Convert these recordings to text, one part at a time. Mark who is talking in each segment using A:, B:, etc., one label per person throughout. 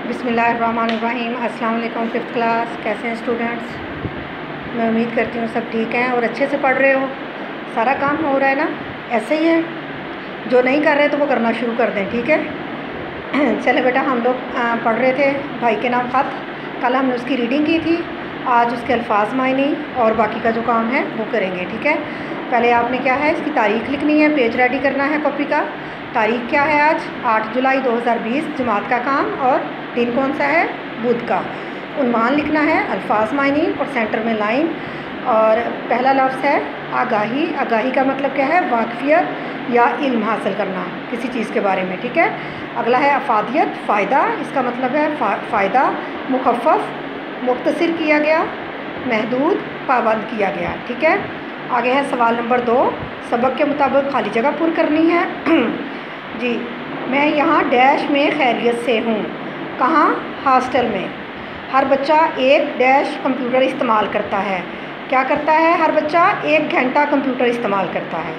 A: बिस्मिल्लाहिर्रहमानिर्रहीम। अस्सलाम वालेकुम। 5th क्लास, कैसे हैं स्टूडेंट्स? मैं उम्मीद करती हूँ सब ठीक हैं और अच्छे से पढ़ रहे हो। सारा काम हो रहा है ना? ऐसे ही है, जो नहीं कर रहे तो वो करना शुरू कर दें, ठीक है। चले बेटा, हम लोग पढ़ रहे थे भाई के नाम ख़त। कल हमने उसकी रीडिंग की थी, आज उसके अल्फाज मायने और बाकी का जो काम है वो करेंगे, ठीक है। पहले आपने क्या है, इसकी तारीख़ लिखनी है, पेज रेडी करना है कॉपी का। तारीख़ क्या है आज? 8 जुलाई 2020, जमात का काम, और दिन कौन सा है? बुध का। उन्वान लिखना है, अल्फाज मायने और सेंटर में लाइन। और पहला लफ्ज़ है आगाही। आगाही का मतलब क्या है? वाकफियत या इल्म हासिल करना किसी चीज़ के बारे में, ठीक है। अगला है अफादियत, फ़ायदा। इसका मतलब है फ़ायदा। मुखफ़्फ़, मुख्तसर किया गया। महदूद, पाबंद किया गया, ठीक है। आगे है सवाल नंबर 2। सबक के मुताबिक खाली जगह पुर करनी है। जी, मैं यहाँ डैश में खैरियत से हूँ। कहाँ? हॉस्टल में। हर बच्चा एक डैश कंप्यूटर इस्तेमाल करता है। क्या करता है? हर बच्चा 1 घंटा कंप्यूटर इस्तेमाल करता है।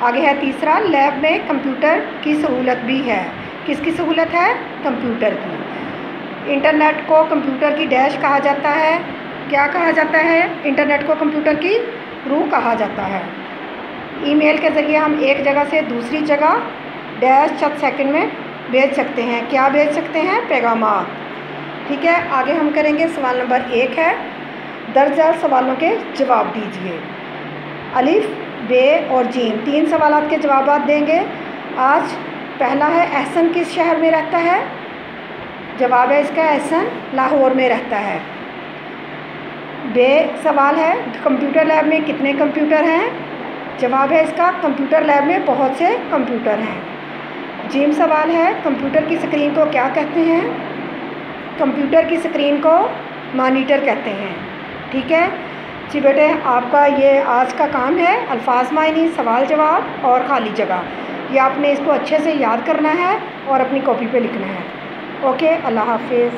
A: आगे है तीसरा, लैब में कंप्यूटर की सहूलत भी है। किसकी सहूलत है? कंप्यूटर की। इंटरनेट को कंप्यूटर की डैश कहा जाता है। क्या कहा जाता है? इंटरनेट को कंप्यूटर की रूह कहा जाता है। ईमेल के ज़रिए हम एक जगह से दूसरी जगह डैश चंद सेकंड में भेज सकते हैं। क्या भेज सकते हैं? पैगामात, ठीक है। आगे हम करेंगे सवाल नंबर 1 है, दर्ज सवालों के जवाब दीजिए। अलिफ, बे और जीम, 3 सवालात के जवाब देंगे आज। पहला है, एहसन किस शहर में रहता है? जवाब है इसका, एहसन लाहौर में रहता है। बे सवाल है, कंप्यूटर लैब में कितने कंप्यूटर हैं? जवाब है इसका, कंप्यूटर लैब में बहुत से कंप्यूटर हैं। जीम सवाल है, कंप्यूटर की स्क्रीन को क्या कहते हैं? कंप्यूटर की स्क्रीन को मॉनिटर कहते हैं, ठीक है जी बेटे। आपका ये आज का काम है, अल्फाज मायने, सवाल जवाब और खाली जगह। ये आपने इसको अच्छे से याद करना है और अपनी कॉपी पे लिखना है। ओके, अल्लाह हाफिज़।